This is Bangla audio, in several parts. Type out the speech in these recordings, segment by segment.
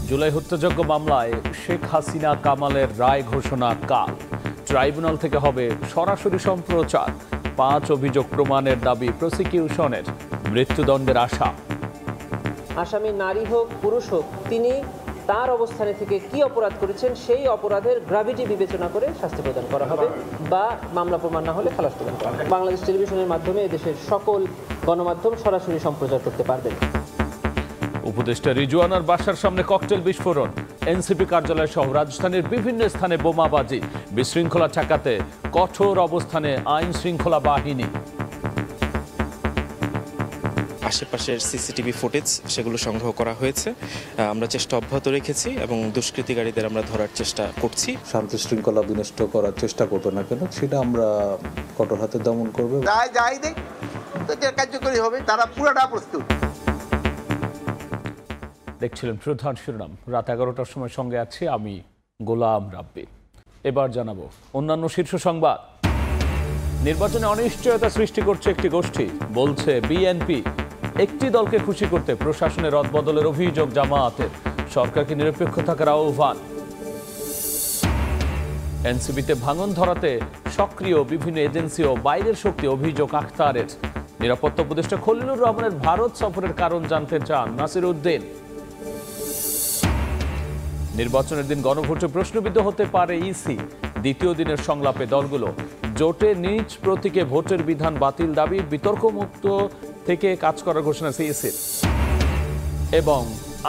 জুলাই হত্যাযজ্ঞ মামলায় শেখ হাসিনা কামালের রায় ঘোষণা কাল। ট্রাইব্যুনাল থেকে হবে সরাসরি সম্প্রচার। 5 অভিযোগ প্রমাণের দাবি প্রসিকিউশনের। মৃত্যুদণ্ডের আশা। আসামি নারী হোক পুরুষ হোক, তিনি তার অবস্থানে থেকে কি অপরাধ করেছেন সেই অপরাধের গ্র্যাভিটি বিবেচনা করে শাস্তি প্রদান করা হবে বা মামলা প্রমাণ না হলে খালাস প্রদান করা হবে। বাংলাদেশ টেলিভিশনের মাধ্যমে দেশের সকল গণমাধ্যম সরাসরি সম্প্রচার করতে পারবেন। উপদেষ্টা রিজওয়ানার বাসার সামনে ককটেল বিস্ফোরণ। এনসিপি কার্যালয় সহ রাজধানীর বিভিন্ন স্থানে বোমাবাজি। বিশৃঙ্খলা ঠেকাতে কঠোর অবস্থানে আইন শৃঙ্খলা বাহিনী। আশেপাশের সিসিটিভি ফুটেজ সেগুলো সংগ্রহ করা হয়েছে। আমরা চেষ্টা অব্যাহত রেখেছি এবং দুষ্কৃতিকারীদের আমরা ধরার চেষ্টা করছি। শান্তি শৃঙ্খলা বিনষ্ট করার চেষ্টা করবে না কেন সেটা আমরা কঠোর হাতে দমন করবো। কার্যকরী হবে, তারা পুরোটা প্রস্তুত। দেখছিলেন প্রধান শিরোনাম। রাত 11টার সময় সঙ্গে আছি আমি গোলাম রাব্বি। এবার জানাবো অন্যান্য শীর্ষ সংবাদ। নির্বাচনে অনিশ্চয়তা সৃষ্টি করছে একটি গোষ্ঠী, বলছে বিএনপি। একটি দলকে খুশি করতে প্রশাসনের রদবদলের অভিযোগ জামায়াতের। সরকারকে নিরপেক্ষ থাকার আহ্বান। এনসিপিতে ভাঙন ধরাতে সক্রিয় বিভিন্ন এজেন্সি ও বাইরের শক্তি, অভিযোগ আখতারের। নিরাপত্তা উপদেষ্টা খলিলুর রহমানের ভারত সফরের কারণ জানতে চান নাসির উদ্দিন। নির্বাচনের দিন গণভোটে প্রশ্নবিদ্ধ হতে পারে ইসি। দ্বিতীয় দিনের সংলাপে দলগুলো জোটে নিজ প্রতীকে ভোটের বিধান বাতিল দাবির বিতর্কমুক্ত থেকে কাজ করার ঘোষণা সিইসির। এবং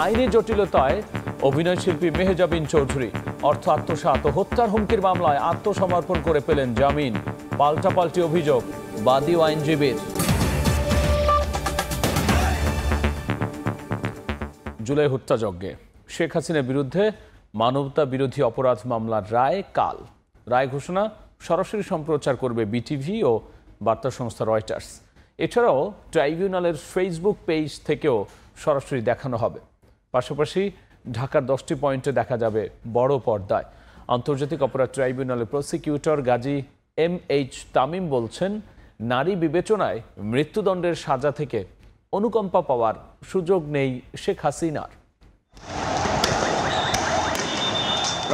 আইনি জটিলতায় অভিনয় শিল্পী মেহজাবিন চৌধুরী অর্থ আত্মসাৎ ও হত্যার হুমকির মামলায় আত্মসমর্পণ করে পেলেন জামিন। পাল্টাপাল্টি অভিযোগ বাদী ও আইনজীবীর। জুলাই হত্যাযজ্ঞে শেখ হাসিনার বিরুদ্ধে মানবতা বিরোধী অপরাধ মামলার রায় কাল। রায় ঘোষণা সরাসরি সম্প্রচার করবে বিটিভি ও বার্তা সংস্থা রয়টার্স। এছাড়াও ট্রাইব্যুনালের ফেসবুক পেজ থেকেও সরাসরি দেখানো হবে। পাশাপাশি ঢাকার 10টি পয়েন্টে দেখা যাবে বড় পর্দায়। আন্তর্জাতিক অপরাধ ট্রাইব্যুনালের প্রসিকিউটর গাজী MH তামিম বলছেন, নারী বিবেচনায় মৃত্যুদণ্ডের সাজা থেকে অনুকম্পা পাওয়ার সুযোগ নেই শেখ হাসিনার।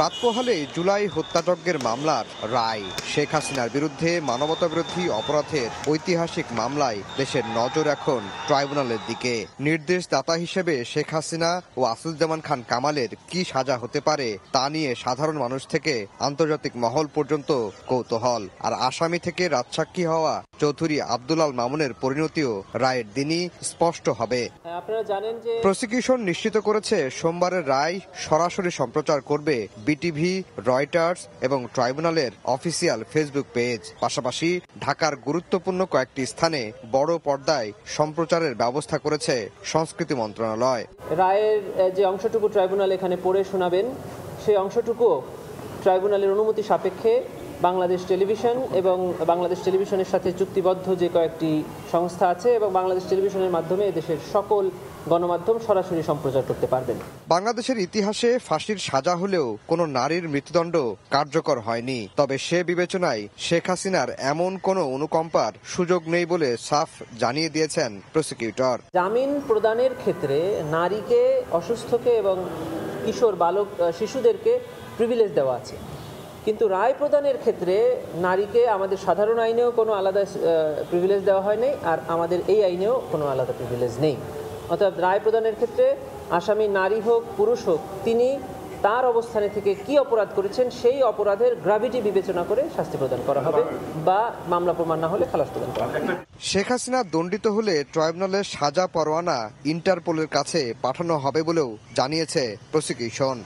রাত পোহালে জুলাই হত্যাযজ্ঞের মামলার রায়। শেখ হাসিনার বিরুদ্ধে মানবতাবিরোধী অপরাধের ঐতিহাসিক মামলায় দেশের নজর এখন ট্রাইব্যুনালের দিকে। নির্দেশদাতা হিসেবে শেখ হাসিনা ও আসাদুজ্জামান খান কামালের কি সাজা হতে পারে তা নিয়ে সাধারণ মানুষ থেকে আন্তর্জাতিক মহল পর্যন্ত কৌতূহল। আর আসামি থেকে রাজসাক্ষী হওয়া চৌধুরী আব্দুল আল মামুনের পরিণতিও রায়ের দিনই স্পষ্ট হবে। আপনারা জানেন যে প্রসিকিউশন নিশ্চিত করেছে সোমবারের রায় সরাসরি সম্প্রচার করবে বিটিভি, রয়টার্স এবং ট্রাইব্যুনালের অফিসিয়াল ফেসবুক পেজ। পাশাপাশি ঢাকার গুরুত্বপূর্ণ কয়েকটি স্থানে বড় পর্দায় সম্প্রচারের ব্যবস্থা করেছে সংস্কৃতি মন্ত্রণালয়। রায়ের যে অংশটুকু ট্রাইব্যুনাল এখানে পড়ে শোনাবেন, সেই অংশটুকু ট্রাইব্যুনালের অনুমতি সাপেক্ষে বাংলাদেশ টেলিভিশন এবং বাংলাদেশ টেলিভিশনের সাথে চুক্তিবদ্ধ যে কয়েকটি সংস্থা আছে এবং বাংলাদেশ টেলিভিশনের মাধ্যমে দেশের সকল গণমাধ্যম সরাসরি সম্প্রচার করতে পারবেন। বাংলাদেশের ইতিহাসে ফাঁসির সাজা হলেও কোনো নারীর মৃত্যুদণ্ড কার্যকর হয়নি। তবে সে বিবেচনায় শেখ হাসিনার এমন কোনো অনুকম্পার সুযোগ নেই বলে সাফ জানিয়ে দিয়েছেন প্রসিকিউটর। জামিন প্রদানের ক্ষেত্রে নারীকে, অসুস্থকে এবং কিশোর বালক শিশুদেরকে প্রিভিলেজ দেওয়া আছে, কিন্তু রায় প্রদানের ক্ষেত্রে নারীকে আমাদের সাধারণ আইনেও কোনো আলাদা প্রিভিলেজ দেওয়া হয়নি, আর আমাদের এই আইনেও কোনো আলাদা প্রিভিলেজ নেই। অর্থাৎ রায় প্রদানের ক্ষেত্রে আসামি নারী হোক পুরুষ হোক, তিনি তার অবস্থানে থেকে কি অপরাধ করেছেন সেই অপরাধের গ্র্যাভিটি বিবেচনা করে শাস্তি প্রদান করা হবে বা মামলা প্রমাণ না হলে খালাস প্রদান করা হবে। শেখ হাসিনা দণ্ডিত হলে ট্রাইব্যুনালের সাজা পরোয়ানা ইন্টারপোলের কাছে পাঠানো হবে বলেও জানিয়েছে প্রসিকিউশন।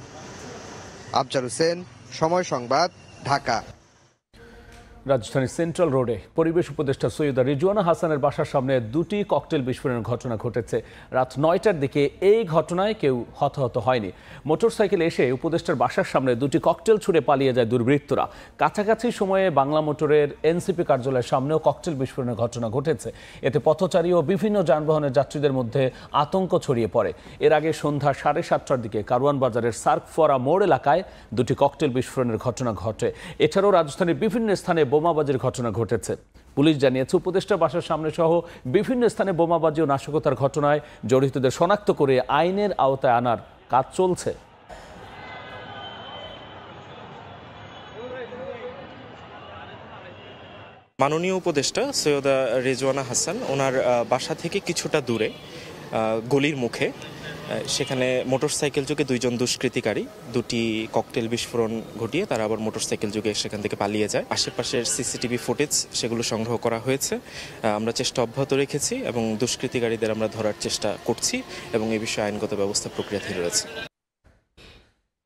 আফজাল হোসেন, সময় সংবাদ, ঢাকা। রাজধানীর সেন্ট্রাল রোডে পরিবেশ উপদেষ্টা সৈয়দা রিজওয়ানা হাসানের বাসার সামনে 2টি ককটেল বিস্ফোরণের ঘটনা ঘটেছে। রাত 9টার দিকে এই ঘটনায় কেউ হতাহত হয়নি। মোটরসাইকেলে এসে উপদেষ্টার বাসার সামনে 2টি ককটেল ছুড়ে পালিয়ে যায় দুর্বৃত্তরা। কাছাকাছি সময়ে বাংলা মোটরের এনসিপি কার্যালয়ের সামনেও ককটেল বিস্ফোরণের ঘটনা ঘটেছে। এতে পথচারী ও বিভিন্ন যানবাহনের যাত্রীদের মধ্যে আতঙ্ক ছড়িয়ে পড়ে। এর আগে সন্ধ্যা 7:30টার দিকে কারওয়ান বাজারের সার্কফোরা মোড় এলাকায় 2টি ককটেল বিস্ফোরণের ঘটনা ঘটে। এছাড়াও রাজধানীর বিভিন্ন স্থানে বোমাবাজির ঘটনা ঘটেছে। পুলিশ জানিয়েছে, উপদেষ্টার বাসার সামনে সহ বিভিন্ন স্থানে বোমাবাজি ও নাশকতার ঘটনায় জড়িতদের শনাক্ত করে আইনের আওতায় আনার কাজ চলছে। মাননীয় উপদেষ্টা সৈয়দা রেজওয়ানা হাসান ওনার বাসা থেকে কিছুটা দূরে গলির মুখে সেখানে মোটরসাইকেল যোগে দুইজন দুষ্কৃতিকারী দুটি ককটেল বিস্ফোরণ ঘটিয়ে তারা আবার মোটরসাইকেল যোগে সেখান থেকে পালিয়ে যায়। আশেপাশের সিসিটিভি ফুটেজ সেগুলো সংগ্রহ করা হয়েছে। আমরা চেষ্টা অব্যাহত রেখেছি এবং দুষ্কৃতিকারীদের আমরা ধরার চেষ্টা করছি এবং এই বিষয়ে আইনগত ব্যবস্থা প্রক্রিয়াধীন রয়েছে।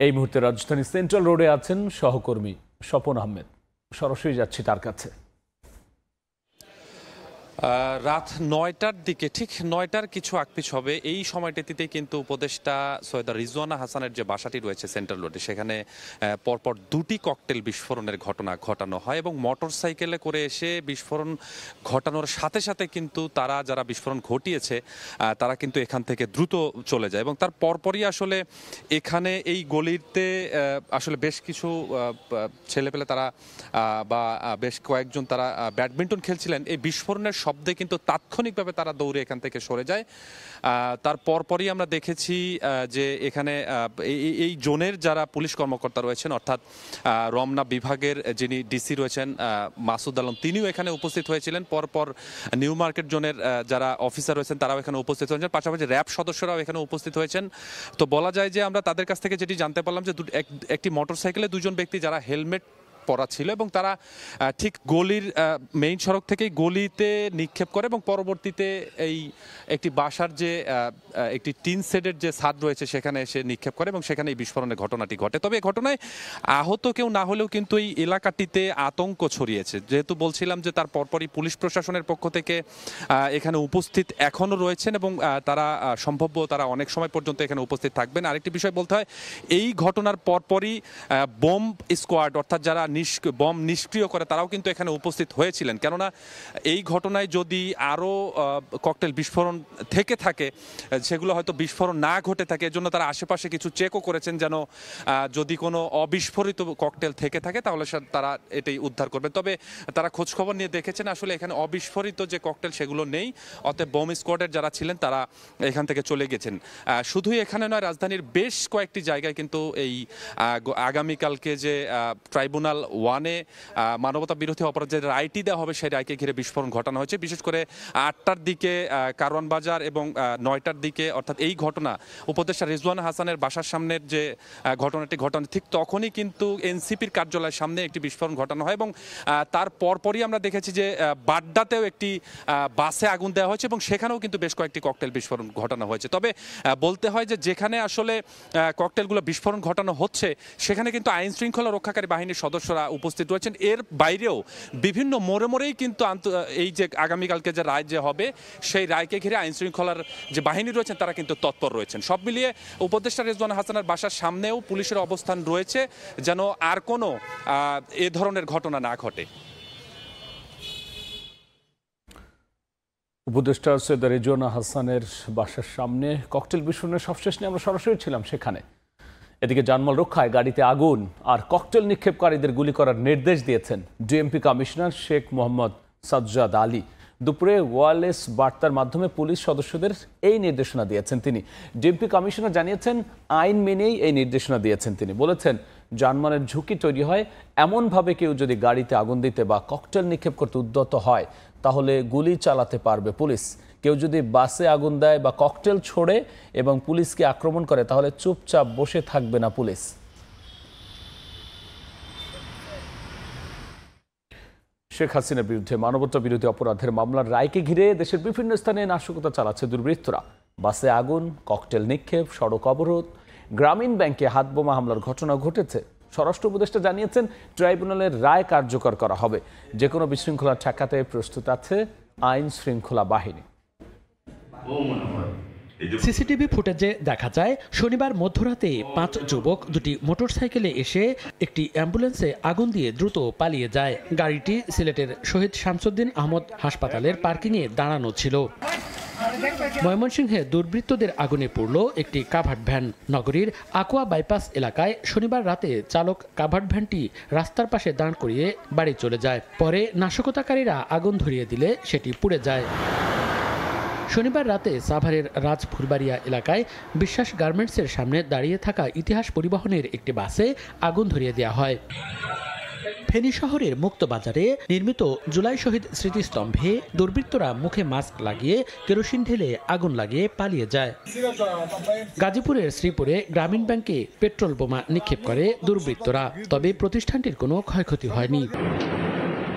এই মুহূর্তে রাজধানী সেন্ট্রাল রোডে আছেন সহকর্মী স্বপন আহমেদ, সরাসরি যাচ্ছি তার কাছে। রাত ৯টার দিকে, ঠিক ৯টার কিছু আগপিছ হবে, এই সময়টিতে কিন্তু উপদেষ্টা সৈয়দা রিজওয়ানা হাসানের যে বাসাটি রয়েছে সেন্ট্রাল রোডে, সেখানে পরপর দুটি ককটেল বিস্ফোরণের ঘটনা ঘটানো হয় এবং মোটর সাইকেলে করে এসে বিস্ফোরণ ঘটানোর সাথে সাথে কিন্তু তারা যারা বিস্ফোরণ ঘটিয়েছে তারা কিন্তু এখান থেকে দ্রুত চলে যায় এবং তার পরপরই আসলে এখানে এই গলিতে আসলে বেশ কিছু ছেলেপেলে তারা বা বেশ কয়েকজন তারা ব্যাডমিন্টন খেলছিলেন। এই বিস্ফোরণের শব্দে কিন্তু তাৎক্ষণিকভাবে তারা দৌড়ে এখান থেকে সরে যায়। তার পরপরই আমরা দেখেছি যে এখানে এই জোনের যারা পুলিশ কর্মকর্তা রয়েছেন, অর্থাৎ রমনা বিভাগের যিনি ডিসি রয়েছেন মাসুদ আলম, তিনিও এখানে উপস্থিত হয়েছিলেন। পরপর নিউ মার্কেট জোনের যারা অফিসার রয়েছেন তারাও এখানে উপস্থিত হয়েছেন, পাশাপাশি র্যাব সদস্যরাও এখানে উপস্থিত হয়েছেন। তো বলা যায় যে আমরা তাদের কাছ থেকে যেটি জানতে পারলাম যে একটি মোটরসাইকেলে দুজন ব্যক্তি যারা হেলমেট পরা ছিল এবং তারা ঠিক গলির মেইন সড়ক থেকেই গলিতে নিক্ষেপ করে এবং পরবর্তীতে এই একটি বাসার যে একটি টিন শেডের যে ছাদ রয়েছে সেখানে এসে নিক্ষেপ করে এবং সেখানে এই বিস্ফোরণের ঘটনাটি ঘটে। তবে এই ঘটনায় আহত কেউ না হলেও কিন্তু এই এলাকাটিতে আতঙ্ক ছড়িয়েছে। যেহেতু বলছিলাম যে তার পরপরই পুলিশ প্রশাসনের পক্ষ থেকে এখানে উপস্থিত এখনও রয়েছেন এবং তারা সম্ভাব্য তারা অনেক সময় পর্যন্ত এখানে উপস্থিত থাকবেন। আরেকটি বিষয় বলতে হয়, এই ঘটনার পরপরই বোম স্কোয়াড, অর্থাৎ যারা বম নিষ্ক্রিয় করে, তারাও কিন্তু এখানে উপস্থিত হয়েছিলেন। কেননা এই ঘটনায় যদি আরও ককটেল বিস্ফোরণ থেকে থাকে, সেগুলো হয়তো বিস্ফোরণ না ঘটে থাকে, এজন্য তারা আশেপাশে কিছু চেকও করেছেন যেন যদি কোনো অবিস্ফোরিত ককটেল থেকে থাকে তাহলে তারা এটাই উদ্ধার করবেন। তবে তারা খোঁজখবর নিয়ে দেখেছেন আসলে এখানে অবিস্ফোরিত যে ককটেল সেগুলো নেই, অতএব বোম স্কোয়াডের যারা ছিলেন তারা এখান থেকে চলে গেছেন। শুধুই এখানে নয়, রাজধানীর বেশ কয়েকটি জায়গায় কিন্তু এই আগামীকালকে যে ট্রাইব্যুনাল 1-এ মানবতা বিরোধী অপরাধের রায়টি দেওয়া হবে, সেই রায়কে ঘিরে বিস্ফোরণ ঘটানো হয়েছে। বিশেষ করে 8টার দিকে কারওয়ান বাজার এবং 9টার দিকে, অর্থাৎ এই ঘটনা উপদেষ্টা রিজওয়ানা হাসানের বাসার সামনের যে ঘটনাটি ঘটানো, ঠিক তখনই কিন্তু এনসিপির কার্যালয়ের সামনে একটি বিস্ফোরণ ঘটানো হয় এবং তার পরপরই আমরা দেখেছি যে বাড্ডাতেও একটি বাসে আগুন দেওয়া হয়েছে এবং সেখানেও কিন্তু বেশ কয়েকটি ককটেল বিস্ফোরণ ঘটানো হয়েছে। তবে বলতে হয় যে যেখানে আসলে ককটেলগুলো বিস্ফোরণ ঘটানো হচ্ছে সেখানে কিন্তু আইন শৃঙ্খলা রক্ষাকারী বাহিনীর সদস্যরা উপস্থিত রয়েছেন। এর বাইরেও বিভিন্ন মোড়ে মোড়েই কিন্তু এই যে আগামীকালকে যে রায় যে হবে সেই রায়কে ঘিরে আইন শৃঙ্খলার যে বাহিনী রয়েছেন তারা কিন্তু তৎপর রয়েছেন। সব মিলিয়ে উপদেষ্টা রিজওয়ানা হাসানের বাসার সামনেও পুলিশের অবস্থান রয়েছে যেন আর কোনো এ ধরনের ঘটনা না ঘটে। উপদেষ্টা সৈয়দা রিজওয়ানা হাসানের বাসার সামনে ককটেল বিস্ফোরণের সবশেষ নিয়ে আমরা সরাসরি ছিলাম সেখানে। এদিকে জানমাল রক্ষায় গাড়িতে আগুন আর ককটেল নিক্ষেপকারীদের গুলি করার নির্দেশ দিয়েছেন ডিএমপি কমিশনার শেখ মোহাম্মদ সাজ্জাদ আলী। দুপুরে ওয়্যারলেস বার্তার মাধ্যমে পুলিশ সদস্যদের এই নির্দেশনা দিয়েছেন তিনি। ডিএমপি কমিশনার জানিয়েছেন, আইন মেনেই এই নির্দেশনা দিয়েছেন তিনি। বলেছেন, জানমালের ঝুঁকি তৈরি হয় এমনভাবে কেউ যদি গাড়িতে আগুন দিতে বা ককটেল নিক্ষেপ করতে উদ্যত হয় তাহলে গুলি চালাতে পারবে পুলিশ। কেউ যদি বাসে আগুন দেয় বা ককটেল ছোড়ে এবং পুলিশকে আক্রমণ করে তাহলে চুপচাপ বসে থাকবে না পুলিশ। শেখ হাসিনার বিরুদ্ধে মানবতা বিরোধী অপরাধের মামলার রায়কে ঘিরে দেশের বিভিন্ন স্থানে নাশকতা চালাচ্ছে দুর্বৃত্তরা। বাসে আগুন, ককটেল নিক্ষেপ, সড়ক অবরোধ, গ্রামীণ ব্যাংকে হাতবোমা হামলার ঘটনা ঘটেছে। স্বরাষ্ট্র উপদেষ্টা জানিয়েছেন, ট্রাইব্যুনালের রায় কার্যকর করা হবে। যে কোনো বিশৃঙ্খলা ঠেকাতে প্রস্তুত আছে আইন শৃঙ্খলা বাহিনী। সিসিটিভি ফুটেজে দেখা যায়, শনিবার মধ্যরাতে 5 যুবক দুটি মোটরসাইকেলে এসে একটি অ্যাম্বুলেন্সে আগুন দিয়ে দ্রুত পালিয়ে যায়। গাড়িটি সিলেটের শহীদ শামসুদ্দিন আহমদ হাসপাতালের পার্কিংয়ে দাঁড়ানো ছিল। ময়মনসিংহে দুর্বৃত্তদের আগুনে পড়ল একটি কাভার্ড ভ্যান। নগরীর আকুয়া বাইপাস এলাকায় শনিবার রাতে চালক কাভার্ড ভ্যানটি রাস্তার পাশে দাঁড় করিয়ে বাড়ি চলে যায়। পরে নাশকতাকারীরা আগুন ধরিয়ে দিলে সেটি পুড়ে যায়। শনিবার রাতে সাভারের রাজফুলবাড়িয়া এলাকায় বিশ্বাস গার্মেন্টসের সামনে দাঁড়িয়ে থাকা ইতিহাস পরিবহনের একটি বাসে আগুন ধরিয়ে দেওয়া হয়। ফেনী শহরের মুক্তবাজারে নির্মিত জুলাই শহীদ স্মৃতিস্তম্ভে দুর্বৃত্তরা মুখে মাস্ক লাগিয়ে কেরোসিন ঢেলে আগুন লাগিয়ে পালিয়ে যায়। গাজীপুরের শ্রীপুরে গ্রামীণ ব্যাংকে পেট্রোল বোমা নিক্ষেপ করে দুর্বৃত্তরা, তবে প্রতিষ্ঠানটির কোনো ক্ষয়ক্ষতি হয়নি।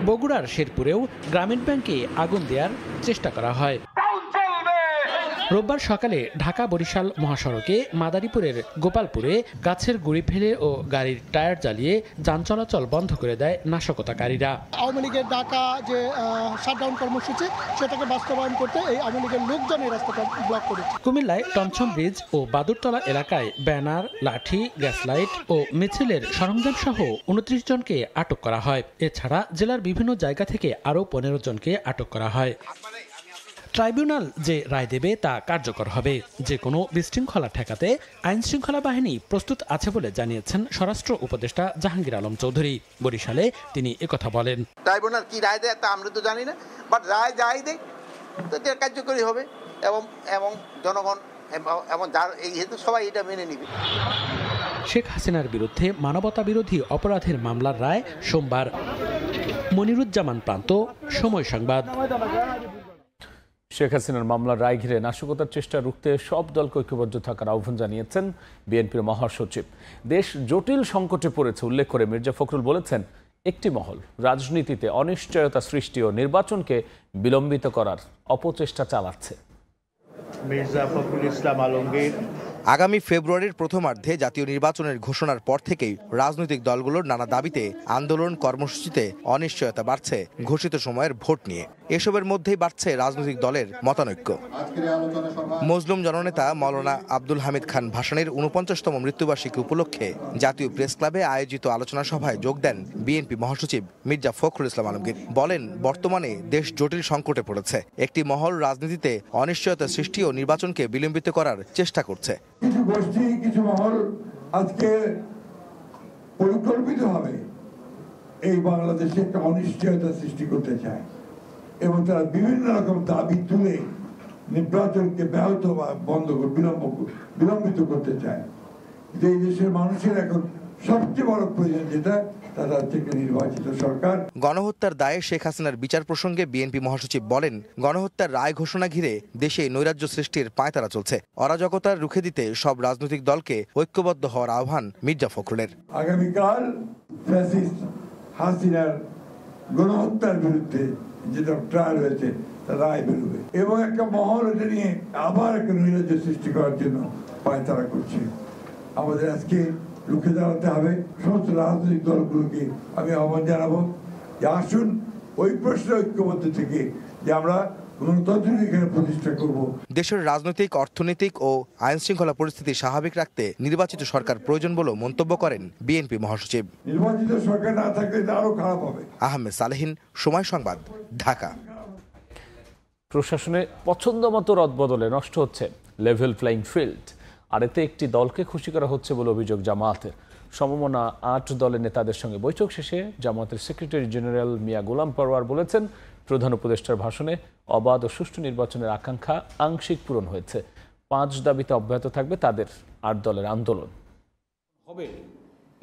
বগুড়ার শেরপুরেও গ্রামীণ ব্যাংকে আগুন দেওয়ার চেষ্টা করা হয়। রোববার সকালে ঢাকা বরিশাল মহাসড়কে মাদারীপুরের গোপালপুরে গাছের গুঁড়ি ফেলে ও গাড়ির টায়ার জ্বালিয়ে যান চলাচল বন্ধ করে দেয় নাশকতাকারীরা। আওয়ামী লীগের ডাকা যে শাটডাউন কর্মসূচি সেটাকে বাস্তবায়ন করতে এই আওয়ামী লীগের লোকজন এই রাস্তাটা ব্লক করেছে। কুমিল্লায় টমছম ব্রিজ ও বাদুরতলা এলাকায় ব্যানার, লাঠি, গ্যাস লাইট ও মিছিলের সরঞ্জাম সহ 29 জনকে আটক করা হয়। এছাড়া জেলার বিভিন্ন জায়গা থেকে আরও 15 জনকে আটক করা হয়। ট্রাইব্যুনাল যে রায় দেবে তা কার্যকর হবে। যে কোনো বিশৃঙ্খলা ঠেকাতে আইন শৃঙ্খলা বাহিনী প্রস্তুত আছে বলে জানিয়েছেন স্বরাষ্ট্র উপদেষ্টা জাহাঙ্গীর আলম চৌধুরী। বরিশালে তিনি একথা বলেন। ট্রাইব্যুনাল কি রায় দেয় তা আমরা তো জানি না, বাট রায় যাই দেয় তো এটা কার্যকরী হবে এবং জনগণ এবং যার এই হেতু সবাই এটা মেনে নিবে। শেখ হাসিনার বিরুদ্ধে মানবতা বিরোধী অপরাধের মামলার রায় সোমবার। মনিরুজ্জামান প্রান্ত, সময় সংবাদ। শেখ হাসিনার মামলার রায় ঘিরে নাশকতার চেষ্টা রুখতে সব দলকে ঐক্যবদ্ধ থাকার আহ্বান জানিয়েছেন বিএনপির মহাসচিব। দেশ জটিল সংকটে পড়েছে উল্লেখ করে মির্জা ফখরুল বলেছেন, একটি মহল রাজনীতিতে অনিশ্চয়তা সৃষ্টি ও নির্বাচনকে বিলম্বিত করার অপচেষ্টা চালাচ্ছে। মির্জা ফখরুল ইসলাম আলমগীর। আগামী ফেব্রুয়ারির প্রথমার্ধে জাতীয় নির্বাচনের ঘোষণার পর থেকেই রাজনৈতিক দলগুলোর নানা দাবিতে আন্দোলন কর্মসূচিতে অনিশ্চয়তা বাড়ছে ঘোষিত সময়ের ভোট নিয়ে। এসবের মধ্যেই বাড়ছে রাজনৈতিক দলের মতানৈক্য। মজলুম জননেতা মাওলানা আব্দুল হামিদ খান ভাসানীর ৪৯তম মৃত্যুবার্ষিকী উপলক্ষে জাতীয় প্রেস ক্লাবে আয়োজিত আলোচনা সভায় যোগ দেন বিএনপি মহাসচিব মির্জা ফখরুল ইসলাম আলমগীর। বলেন, বর্তমানে দেশ জটিল সংকটে পড়েছে। একটি মহল রাজনীতিতে অনিশ্চয়তা সৃষ্টি ও নির্বাচনকে বিলম্বিত করার চেষ্টা করছে। কিছু গোষ্ঠী, কিছু মহল আজকে পরিকল্পিতভাবে এই বাংলাদেশে একটা অনিশ্চয়তা সৃষ্টি করতে চায় এবং তারা বিভিন্ন রকম দাবি তুলে নির্বাচনকে ব্যাহত বা বন্ধ বিলম্বিত করতে চায়। কিন্তু এই দেশের মানুষের এখন সবচেয়ে বড় প্রয়োজন যেটা, তারা হচ্ছে নির্বাচিত সরকার। গণহত্যার দায়ে শেখ হাসিনার বিচার প্রসঙ্গে বিএনপি মহাসচিব বলেন, গণহত্যার রায় ঘোষণা ঘিরে দেশে নৈরাজ্য সৃষ্টির পায়তারা চলছে। অরাজকতা রুখে দিতে সব রাজনৈতিক দলকে ঐক্যবদ্ধ হওয়ার আহ্বান মির্জা ফখরুলের। আগামীকাল ফ্যাসিস্ট হাসিনার গণহত্যার বিরুদ্ধে যেটা ট্রায়াল হয়েছে তার রায় বেরোবে এবং একটা মহল এটা নিয়ে আবার একটা নৈরাজ্য সৃষ্টি করার জন্য পায়তারা করছে। আমাদের আজকে রুখে দাঁড়াতে হবে। সমস্ত রাজনৈতিক দলগুলোকে আমি আহ্বান জানাবো যে আসুন ওই প্রশ্নে ঐক্যবদ্ধ থেকে যে আমরা গণতন্ত্র এখানে প্রতিষ্ঠা করব। দেশের রাজনৈতিক, অর্থনৈতিক ও আইন শৃঙ্খলা পরিস্থিতি স্বাভাবিক রাখতে নির্বাচিত সরকার প্রয়োজন বলেও মন্তব্য করেন বিএনপি মহাসচিব। নির্বাচিত সরকার না থাকলে আরো খারাপ হবে। আহমেদ সালেহিন, সময় সংবাদ, ঢাকা। প্রশাসনে পছন্দ মতো রদবদলে নষ্ট হচ্ছে লেভেল প্লেইং ফিল্ড, আর এতে একটি দলকে খুশি করা হচ্ছে বলে অভিযোগ জামায়াতের। সমমনা 8 দলের নেতাদের সঙ্গে বৈঠক শেষে জামায়াতের সেক্রেটারি জেনারেল মিয়া গোলাম পরওয়ার বলেছেন, প্রধান উপদেষ্টার ভাষণে অবাধ ও সুষ্ঠু নির্বাচনের আকাঙ্ক্ষা আংশিক পূরণ হয়েছে। 5 দাবিতে অব্যাহত থাকবে তাদের 8 দলের আন্দোলন।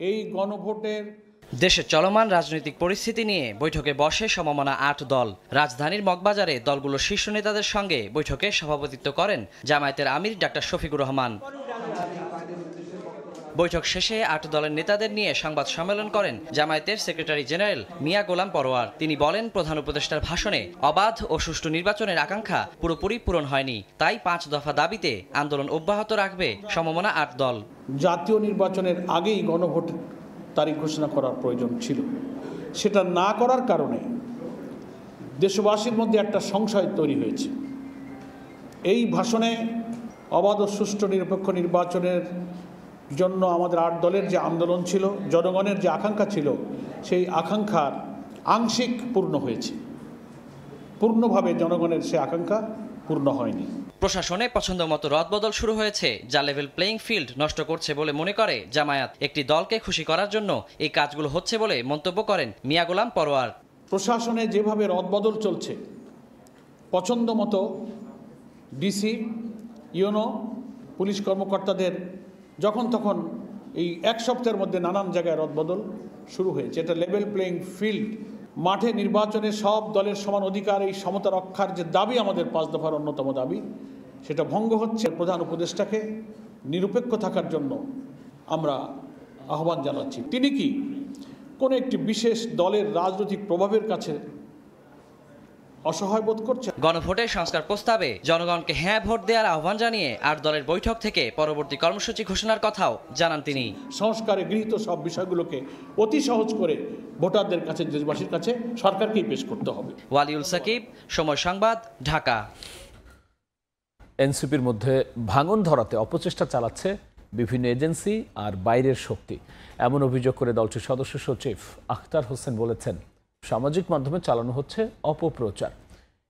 এই গণভোটের দেশের চলমান রাজনৈতিক পরিস্থিতি নিয়ে বৈঠকে বসে সমমনা 8 দল। রাজধানীর মগবাজারে দলগুলোর শীর্ষ নেতাদের সঙ্গে বৈঠকে সভাপতিত্ব করেন জামায়াতের আমির ডাক্তার শফিকুর রহমান। বৈঠক শেষে 8 দলের নেতাদের নিয়ে সংবাদ সম্মেলন করেন জামায়াতের সেক্রেটারি জেনারেল মিয়া গোলাম পরওয়ার। তিনি বলেন, প্রধান উপদেষ্টার ভাষণে অবাধ ও সুষ্ঠু নির্বাচনের আকাঙ্ক্ষা পুরোপুরি পূরণ হয়নি, তাই 5 দফা দাবিতে আন্দোলন অব্যাহত রাখবে সমমনা 8 দল। জাতীয় নির্বাচনের আগেই গণভোট তারিখ ঘোষণা করার প্রয়োজন ছিল। সেটা না করার কারণে দেশবাসীর মধ্যে একটা সংশয় তৈরি হয়েছে। এই ভাষণে অবাধ ও সুষ্ঠু নিরপেক্ষ নির্বাচনের জন্য আমাদের 8 দলের যে আন্দোলন ছিল, জনগণের যে আকাঙ্ক্ষা ছিল, সেই আকাঙ্ক্ষার আংশিক পূর্ণ হয়েছে। পূর্ণভাবে জনগণের সে আকাঙ্ক্ষা পূর্ণ হয়নি। প্রশাসনে পছন্দ মতো রদবদল শুরু হয়েছে, যা লেভেল প্লেইং ফিল্ড নষ্ট করছে বলে মনে করে জামায়াত। একটি দলকে খুশি করার জন্য এই কাজগুলো হচ্ছে বলে মন্তব্য করেন মিয়া গোলাম পরওয়ার। প্রশাসনে যেভাবে রদবদল চলছে, পছন্দ মতো ডিসি, ইউনো, পুলিশ কর্মকর্তাদের যখন তখন এই 1 সপ্তাহের মধ্যে নানান জায়গায় রদবদল, শুরু হয়েছে। এটা লেভেল প্লেইং ফিল্ড। মাঠে নির্বাচনে সব দলের সমান অধিকার, এই সমতা রক্ষার যে দাবি, আমাদের 5 দফার অন্যতম দাবি, সেটা ভঙ্গ হচ্ছে। প্রধান উপদেষ্টাকে নিরপেক্ষ থাকার জন্য আমরা আহ্বান জানাচ্ছি। তিনি কি কোনো একটি বিশেষ দলের রাজনৈতিক প্রভাবের কাছে অসহায় বোধ করছে? গণভোটের সংস্কার প্রস্তাবে জনগণকে হ্যাঁ ভোট দেওয়ার আহ্বান জানিয়ে 8 দলের বৈঠক থেকে পরবর্তী কর্মসূচি ঘোষণার কথাও জানান তিনি। সংস্কারে গৃহীত সব বিষয়গুলোকে অতি সহজ করে ভোটারদের কাছে, দেশবাসীর কাছে সরকারকেই পেশ করতে হবে। ওয়ালিউল সাকিব, সময় সংবাদ, ঢাকা। এনসিপির মধ্যে ভাঙন ধরাতে অপচেষ্টা চালাচ্ছে বিভিন্ন এজেন্সি আর বাইরের শক্তি, এমন অভিযোগ করে দলটির সদস্য সচিব আখতার হোসেন বলেছেন সামাজিক মাধ্যমে চালানো হচ্ছে অপপ্রচার।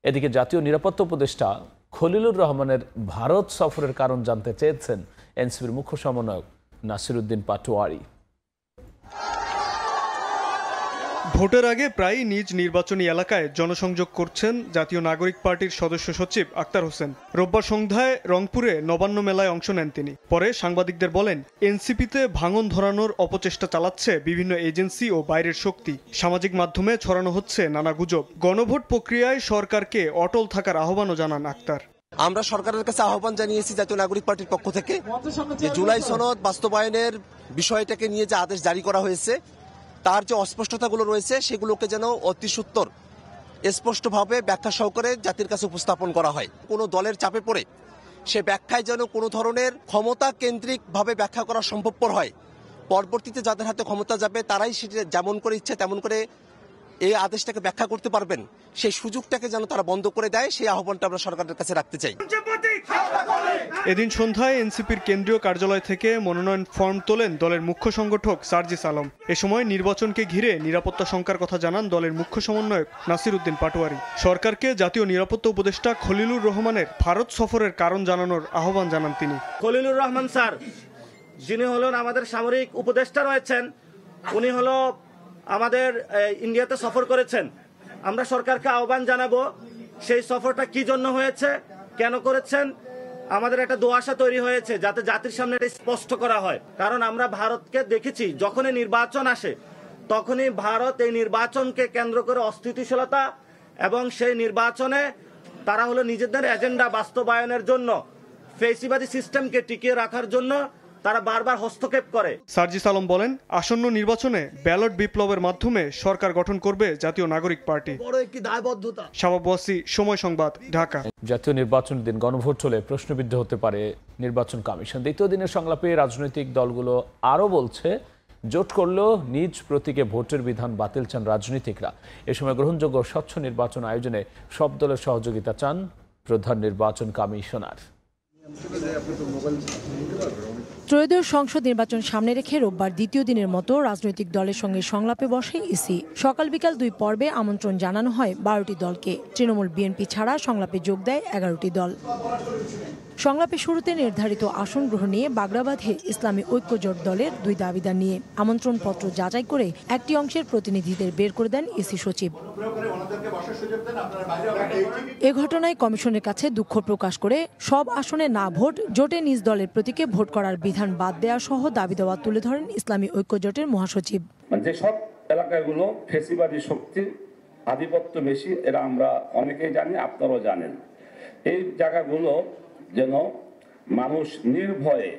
এদিকে জাতীয় নিরাপত্তা উপদেষ্টা খলিলুর রহমানের ভারত সফরের কারণ জানতে চেয়েছেন এনসিপির মুখ্য সমন্বয়ক নাসিরউদ্দিন পাটোয়ারি। ভোটের আগে প্রায় নিজ নির্বাচনী এলাকায় জনসংযোগ করছেন জাতীয় নাগরিক পার্টির সদস্য সচিব আখতার হোসেন। রোববার সন্ধ্যায় রংপুরে নবান্ন মেলায় অংশ নেন তিনি। পরে সাংবাদিকদের বলেন, এনসিপিতে ভাঙন ধরানোর অপচেষ্টা চালাচ্ছে বিভিন্ন এজেন্সি ও বাইরের শক্তি। সামাজিক মাধ্যমে ছড়ানো হচ্ছে নানা গুজব। গণভোট প্রক্রিয়ায় সরকারকে অটল থাকার আহ্বানও জানান আখতার। আমরা সরকারের কাছে আহ্বান জানিয়েছি জাতীয় নাগরিক পার্টির পক্ষ থেকে যে জুলাই সনদ বাস্তবায়নের বিষয়টাকে নিয়ে যে আদেশ জারি করা হয়েছে, তার যে অস্পষ্টতাগুলো রয়েছে সেগুলোকে যেন অতি সত্বর স্পষ্টভাবে ব্যাখ্যা সহকারে জাতির কাছে উপস্থাপন করা হয়। কোনো দলের চাপে পড়ে সে ব্যাখ্যায় যেন কোনো ধরনের ক্ষমতা কেন্দ্রিকভাবে ব্যাখ্যা করা সম্ভবপর হয়। পরবর্তীতে যাদের হাতে ক্ষমতা যাবে তারাই সেটা যেমন করে ইচ্ছে তেমন করে এই আদেশটাকে ব্যাখ্যা করতে পারবেন, সেই সুযোগটাকে যেন তারা বন্ধ করে দেয়, সেই আহ্বানটা আমরা সরকারের কাছে রাখতে চাই। এদিন সন্ধ্যায় এনসিপির কেন্দ্রীয় কার্যালয় থেকে মনোনয়ন ফর্ম তোলেন দলের মুখ্য সংগঠক সার্জিস আলম। এ সময় নির্বাচনকে ঘিরে নিরাপত্তা শঙ্কার কথা জানান দলের মুখ্য সমন্বয়ক নাসিরউদ্দিন পাটোয়ারি। সরকারকে জাতীয় নিরাপত্তা উপদেষ্টা খলিলুর রহমানের ভারত সফরের কারণ জানানোর আহ্বান জানান তিনি। খলিলুর রহমান স্যার, যিনি হলেন আমাদের সামরিক উপদেষ্টা রয়েছেন, উনি হলো আমাদের ইন্ডিয়াতে সফর করেছেন। আমরা সরকারকে আহ্বান জানাবো সেই সফরটা কি জন্য হয়েছে, কেন করেছেন। আমাদের একটা দোয়াশা তৈরি হয়েছে যাতে জাতির সামনে এটা স্পষ্ট করা হয়। কারণ আমরা ভারতকে দেখেছি যখনই নির্বাচন আসে তখনই ভারত এই নির্বাচনকে কেন্দ্র করে অস্থিতিশীলতা এবং সেই নির্বাচনে তারা হলো নিজেদের এজেন্ডা বাস্তবায়নের জন্য, ফেসিবাদী সিস্টেমকে টিকিয়ে রাখার জন্য তারা বারবার হস্তক্ষেপ করে। সার্জিস আলম বলেন, আসন্ন নির্বাচনে ব্যালট বিপ্লবের মাধ্যমে সরকার গঠন করবে জাতীয় নাগরিক পার্টি। বড় একটি দায়বদ্ধতা। শাবাব ওয়াসি, সময় সংবাদ, ঢাকা। জাতীয় নির্বাচনের দিন গণভোট হলে প্রশ্নবিদ্ধ হতে পারে নির্বাচন কমিশন। দ্বিতীয় দিনের সংলাপে রাজনৈতিক দলগুলো আরও বলছে, জোট করলেও নিজ প্রতীকে ভোটের বিধান বাতিল চান রাজনীতিকরা। এ সময় গ্রহণযোগ্য স্বচ্ছ নির্বাচন আয়োজনে সব দলের সহযোগিতা চান প্রধান নির্বাচন কমিশনার। ত্রয়োদশ সংসদ নির্বাচন সামনে রেখে রোববার দ্বিতীয় দিনের মতো রাজনৈতিক দলের সঙ্গে সংলাপে বসে ইসি। সকাল বিকাল 2 পর্বে আমন্ত্রণ জানানো হয় 12টি দলকে। তৃণমূল, বিএনপি ছাড়া সংলাপে যোগ দেয় 11টি দল। সংলাপের শুরুতে নির্ধারিত আসন গ্রহণ নিয়ে বাগড়া বাঁধে ইসলামী ঐক্যজোট দলের 2 দাবিদার নিয়ে আমন্ত্রণপত্র যাচাই করে একটি অংশের প্রতিনিধিদের বের করে দেন ইসি সচিব। এ ঘটনায় কমিশনের কাছে দুঃখ প্রকাশ করে সব আসনে না ভোট, জোটে নিজ দলের প্রতীকে ভোট করার বিধান বাদ দেওয়া সহ দাবি দেওয়া তুলে ধরেন ইসলামী ঐক্যজোটের মহাসচিব। যে সব এলাকাগুলো ফেসিবাদী শক্তির আধিপত্য বেশি, এরা আমরা অনেকেই জানি, আপনারাও জানেন। এই জায়গাগুলো যেন মানুষ নির্ভয়ে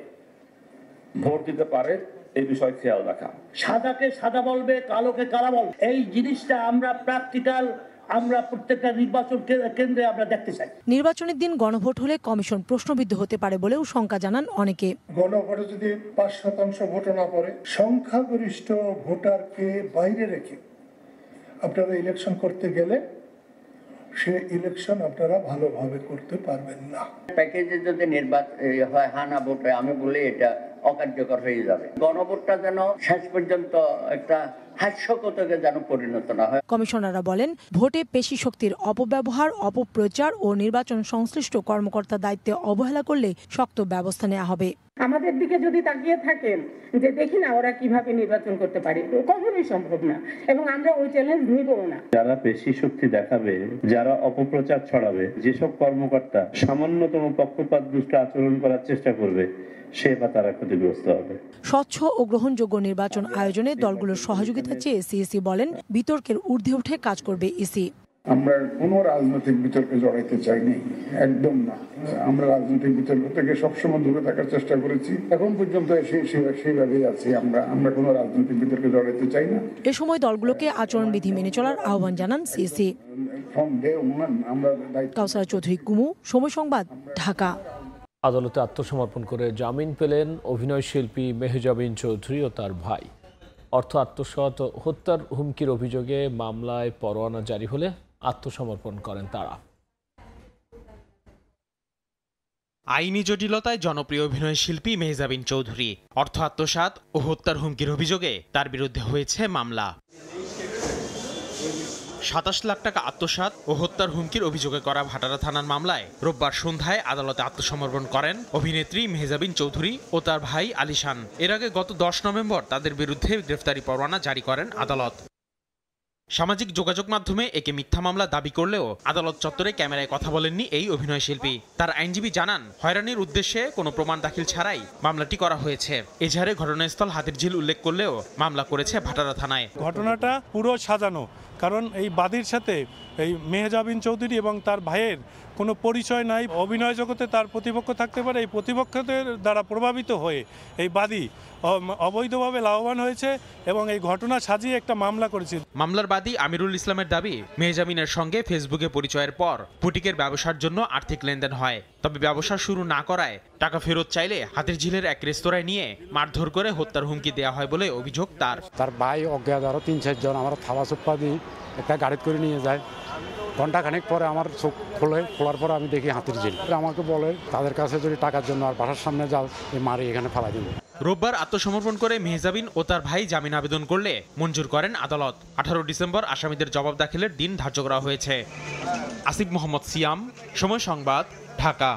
ভোট দিতে পারে, এই বিষয়ে খেয়াল রাখা। সাদাকে সাদা বলবে, কালোকে কালা বলবে, এই জিনিসটা আমরা প্র্যাকটিক্যাল আমরা প্রত্যেকটা নির্বাচন কেন্দ্রে আমরা দেখতে চাই। নির্বাচনের দিন গণভোট হলে কমিশন প্রশ্নবিদ্ধ হতে পারে বলেও শঙ্কা জানান অনেকে। গণভোটে যদি 5% ভোট না পড়ে, সংখ্যাগরিষ্ঠ ভোটারকে বাইরে রেখে আপনারা ইলেকশন করতে গেলে সে ইলেকশন আপনারা ভালোভাবে করতে পারবেন না। প্যাকেজে যদি নির্বাচন হয় হানা ভোট হয়, আমি বলি এটা অকার্যকর হয়ে যাবে। গণভোটটা যেন শেষ পর্যন্ত একটা হাস্যকতাকে যেন পরিণত না হয়। কমিশনাররা বলেন, ভোটে পেশি শক্তির অপব্যবহার, অপপ্রচার ও নির্বাচন সংশ্লিষ্ট কর্মকর্তা দায়িত্বে অবহেলা করলে শক্ত ব্যবস্থা নেওয়া হবে। আমাদের দিকে যদি তাকিয়ে থাকেন যে দেখি না ওরা কিভাবে নির্বাচন করতে পারে, কখনোই সম্ভব না এবং আমরা ওই চ্যালেঞ্জ নিব না। যারা পেশি শক্তি দেখাবে, যারা অপপ্রচার ছড়াবে, যেসব কর্মকর্তা সামান্যতম পক্ষপাত দুষ্ট আচরণ করার চেষ্টা করবে, সে বা তারা ক্ষতিগ্রস্ত হবে। স্বচ্ছ ও গ্রহণযোগ্য নির্বাচন আয়োজনে দলগুলোর সহযোগিতা চেয়ে সিইসি বলেন বিতর্কের ঊর্ধ্বে উঠে কাজ করবে ইসি। আমরা কোনো রাজনৈতিক বিতর্কে জড়াইতে চাইনি, একদম না। আমরা রাজনৈতিক বিতর্ক থেকে সবসময় দূরে থাকার চেষ্টা করেছি, এখন পর্যন্ত সেইভাবেই আছি। আমরা কোনো রাজনৈতিক বিতর্কে জড়াইতে চাই না। এ সময় দলগুলোকে আচরণবিধি মেনে চলার আহ্বান জানান সিইসি। কাউসারা চৌধুরী কুমু, সময় সংবাদ, ঢাকা। আদালতে আত্মসমর্পণ করে জামিন পেলেন অভিনয়শিল্পী মেহজাবিন চৌধুরী ও তার ভাই। অর্থ আত্মসাৎ ও হত্যার হুমকির অভিযোগে মামলায় পরোয়ানা জারি হলে আত্মসমর্পণ করেন তারা। আইনি জটিলতায় জনপ্রিয় অভিনয়শিল্পী মেহজাবিন চৌধুরী অর্থ আত্মসাৎ ও হত্যার হুমকির অভিযোগে তার বিরুদ্ধে হয়েছে মামলা। ২৭ লাখ টাকা আত্মসাৎ ও হত্যার হুমকির অভিযোগে করা ভাটারা থানার মামলায় রোববার সন্ধ্যায় আদালতে আত্মসমর্পণ করেন অভিনেত্রী মেহজাবিন চৌধুরী ও তার ভাই আলিশান। এর আগে গত ১০ নভেম্বর তাদের বিরুদ্ধে গ্রেফতারি পরোয়ানা জারি করেন আদালত। সামাজিক যোগাযোগ মাধ্যমে একে মিথ্যা মামলা দাবি করলেও আদালত চত্বরে ক্যামেরায় কথা বলেননি এই অভিনয়শিল্পী। তার আইনজীবী জানান, হয়রানির উদ্দেশ্যে কোনো প্রমাণ দাখিল ছাড়াই মামলাটি করা হয়েছে। এজাহারে ঘটনাস্থল হাতিরঝিল উল্লেখ করলেও মামলা করেছে ভাটারা থানায়। ঘটনাটা পুরো সাজানো, কারণ এই বাদীর সাথে এই মেহজাবিন চৌধুরী এবং তার ভাইয়ের কোনো পরিচয় নাই। অভিনয় জগতে তার প্রতিপক্ষ থাকতে পারে, এই প্রতিপক্ষদের দ্বারা প্রভাবিত হয়ে এই বাদী অবৈধভাবে লাভবান হয়েছে এবং এই ঘটনা সাজিয়ে একটা মামলা করেছে। মামলার বাদী আমিরুল ইসলামের দাবি, মেহজাবিনের সঙ্গে ফেসবুকে পরিচয়ের পর বুটিকের ব্যবসার জন্য আর্থিক লেনদেন হয়। তবে ব্যবসা শুরু না করায় টাকা ফেরত চাইলে হাতিরঝিলের এক রেস্তোরাঁয় নিয়ে মারধর করে হত্যার হুমকি দেওয়া হয় বলে অভিযোগ তার। তার ভাই অজ্ঞাত আরও ৩-৪ জন আমার থাবা চোপ্পা দিয়ে একটা গাড়ি করে নিয়ে যায়। ঘণ্টাখানেক পরে আমার চোখ খোলার পরে আমি দেখি হাতিরঝিল। আমাকে বলে তাদের কাছে যদি টাকার জন্য আর বাসার সামনে যাও, এই মারি এখানে ফেলা দিন। রোববার আত্মসমর্পণ করে মেহজাবিন ও তার ভাই জামিন আবেদন করলে মঞ্জুর করেন আদালত। ১৮ ডিসেম্বর আসামিদের জবাব দাখিলের দিন ধার্য করা হয়েছে। আসিফ মোহাম্মদ সিয়াম, সময় সংবাদ, ঢাকা।